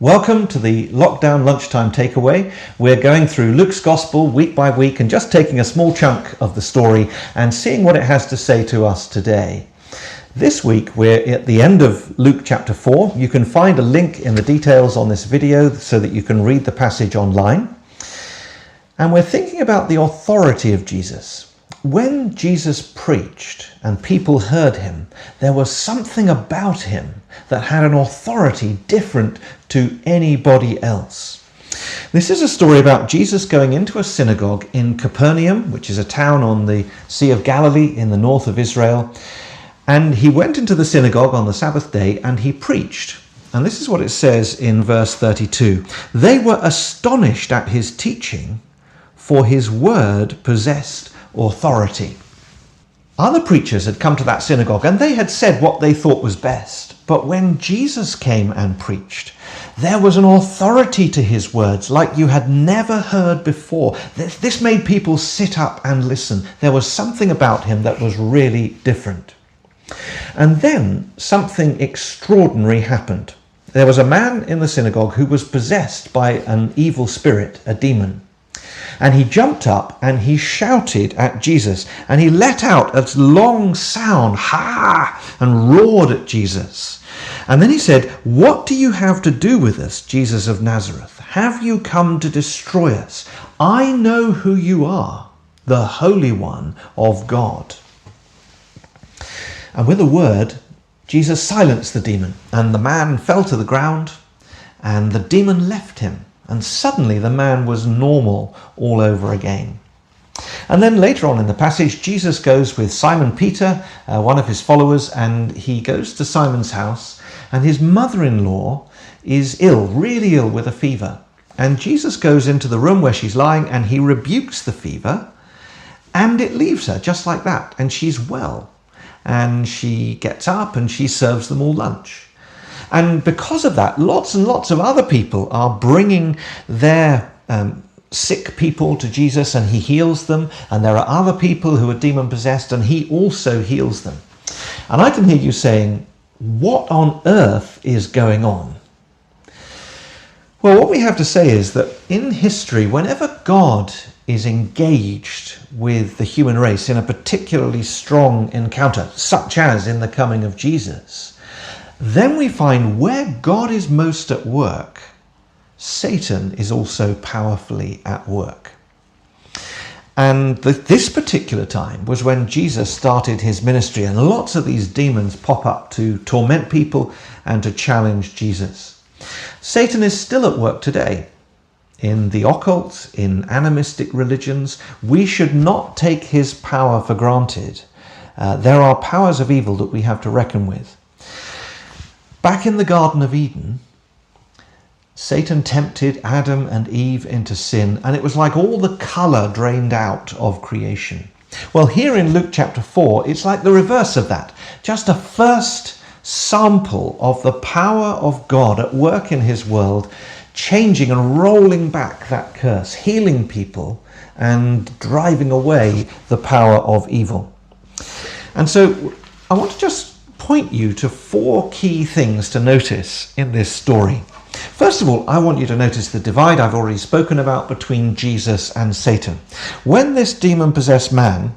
Welcome to the Lockdown Lunchtime Takeaway. We're going through Luke's Gospel week by week and just taking a small chunk of the story and seeing what it has to say to us today. This week we're at the end of Luke chapter 4. You can find a link in the details on this video so that you can read the passage online. And we're thinking about the authority of Jesus. When Jesus preached and people heard him, there was something about him that had an authority different to anybody else. This is a story about Jesus going into a synagogue in Capernaum, which is a town on the Sea of Galilee in the north of Israel. And he went into the synagogue on the Sabbath day and he preached. And this is what it says in verse 32. They were astonished at his teaching, for his word possessed authority. Other preachers had come to that synagogue and they had said what they thought was best. But when Jesus came and preached, there was an authority to his words like you had never heard before. This made people sit up and listen. There was something about him that was really different. And then something extraordinary happened. There was a man in the synagogue who was possessed by an evil spirit, a demon. And he jumped up and he shouted at Jesus and he let out a long sound, ha, and roared at Jesus. And then he said, "What do you have to do with us, Jesus of Nazareth? Have you come to destroy us? I know who you are, the Holy One of God." And with a word, Jesus silenced the demon and the man fell to the ground and the demon left him. And suddenly the man was normal all over again. And then later on in the passage, Jesus goes with Simon Peter, one of his followers, and he goes to Simon's house. And his mother-in-law is ill, really ill with a fever. And Jesus goes into the room where she's lying and he rebukes the fever. And it leaves her just like that. And she's well. And she gets up and she serves them all lunch. And because of that, lots and lots of other people are bringing their sick people to Jesus and he heals them. And there are other people who are demon possessed and he also heals them. And I can hear you saying, what on earth is going on? Well, what we have to say is that in history, whenever God is engaged with the human race in a particularly strong encounter, such as in the coming of Jesus, then we find where God is most at work, Satan is also powerfully at work. And this particular time was when Jesus started his ministry, and lots of these demons pop up to torment people and to challenge Jesus. Satan is still at work today. In the occult, in animistic religions, we should not take his power for granted. There are powers of evil that we have to reckon with. Back in the Garden of Eden, Satan tempted Adam and Eve into sin, and it was like all the colour drained out of creation. Well, here in Luke chapter 4, it's like the reverse of that. Just a first sample of the power of God at work in his world, changing and rolling back that curse, healing people and driving away the power of evil. And so I want to just point you to 4 key things to notice in this story. First of all, I want you to notice the divide I've already spoken about between Jesus and Satan. When this demon-possessed man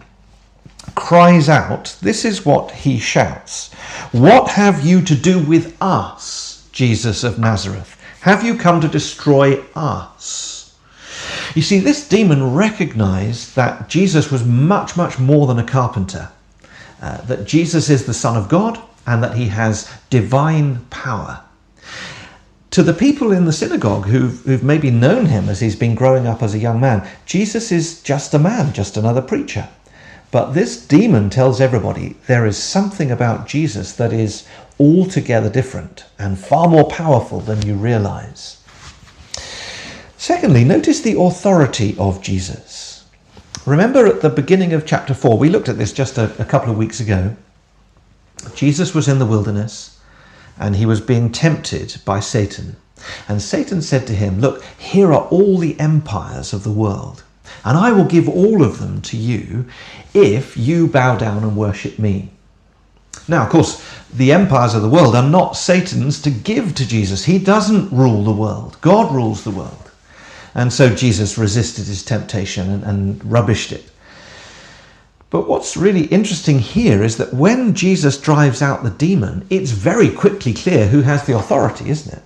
cries out, this is what he shouts. "What have you to do with us, Jesus of Nazareth? Have you come to destroy us?" You see, this demon recognized that Jesus was much, much more than a carpenter. That Jesus is the Son of God and that he has divine power. To the people in the synagogue who've maybe known him as he's been growing up as a young man, Jesus is just a man, just another preacher. But this demon tells everybody there is something about Jesus that is altogether different and far more powerful than you realize. Secondly, notice the authority of Jesus. Remember at the beginning of chapter 4, we looked at this just a couple of weeks ago. Jesus was in the wilderness and he was being tempted by Satan. And Satan said to him, "Look, here are all the empires of the world, and I will give all of them to you if you bow down and worship me." Now, of course, the empires of the world are not Satan's to give to Jesus. He doesn't rule the world. God rules the world. And so Jesus resisted his temptation and rubbished it. But what's really interesting here is that when Jesus drives out the demon, it's very quickly clear who has the authority, isn't it?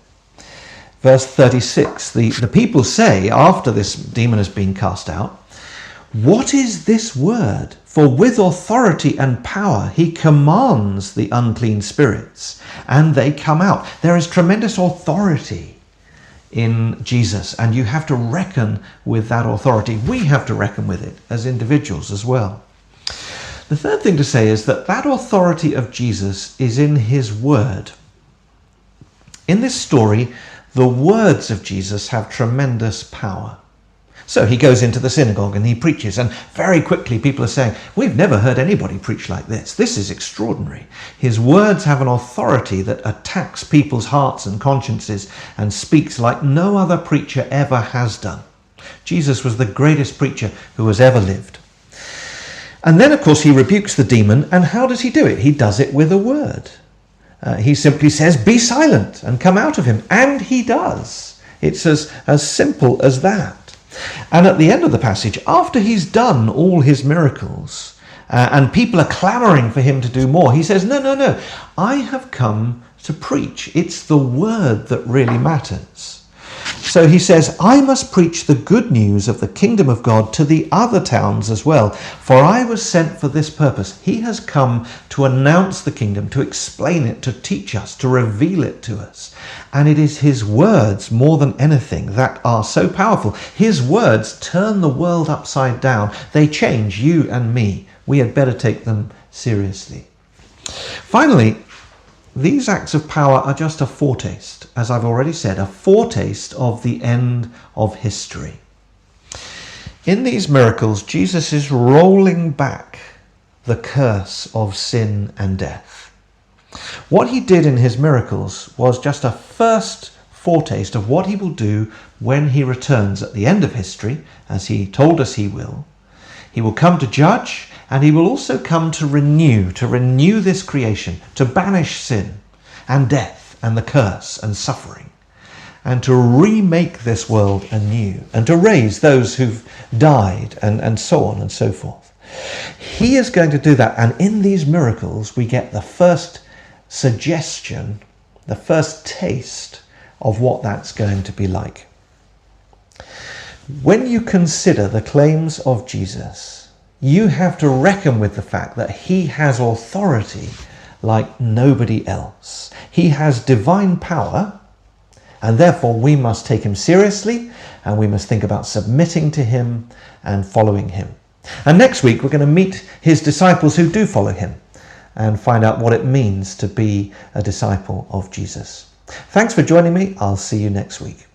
Verse 36, the people say, after this demon has been cast out, "What is this word? For with authority and power he commands the unclean spirits, and they come out." There is tremendous authority in Jesus, and you have to reckon with that authority. We have to reckon with it as individuals as well. The third thing to say is that that authority of Jesus is in his word. In this story, the words of Jesus have tremendous power. So he goes into the synagogue and he preaches, and very quickly people are saying, "We've never heard anybody preach like this. This is extraordinary." His words have an authority that attacks people's hearts and consciences and speaks like no other preacher ever has done. Jesus was the greatest preacher who has ever lived. And then, of course, he rebukes the demon, and how does he do it? He does it with a word. He simply says, "Be silent," and come out of him, and he does. It's as simple as that. And at the end of the passage, after he's done all his miracles, and people are clamoring for him to do more, he says, no, I have come to preach. It's the word that really matters. So he says, "I must preach the good news of the kingdom of God to the other towns as well, for I was sent for this purpose." He has come to announce the kingdom, to explain it, to teach us, to reveal it to us. And it is his words more than anything that are so powerful. His words turn the world upside down. They change you and me. We had better take them seriously. Finally, these acts of power are just a foretaste, as I've already said, a foretaste of the end of history. In these miracles, Jesus is rolling back the curse of sin and death. What he did in his miracles was just a first foretaste of what he will do when he returns at the end of history, as he told us he will. He will come to judge, and he will also come to renew this creation, to banish sin and death and the curse and suffering, and to remake this world anew, and to raise those who've died, and so on and so forth. He is going to do that, and in these miracles we get the first suggestion, the first taste of what that's going to be like. When you consider the claims of Jesus, you have to reckon with the fact that he has authority like nobody else. He has divine power, and therefore we must take him seriously, and we must think about submitting to him and following him. And next week we're going to meet his disciples who do follow him and find out what it means to be a disciple of Jesus. Thanks for joining me. I'll see you next week.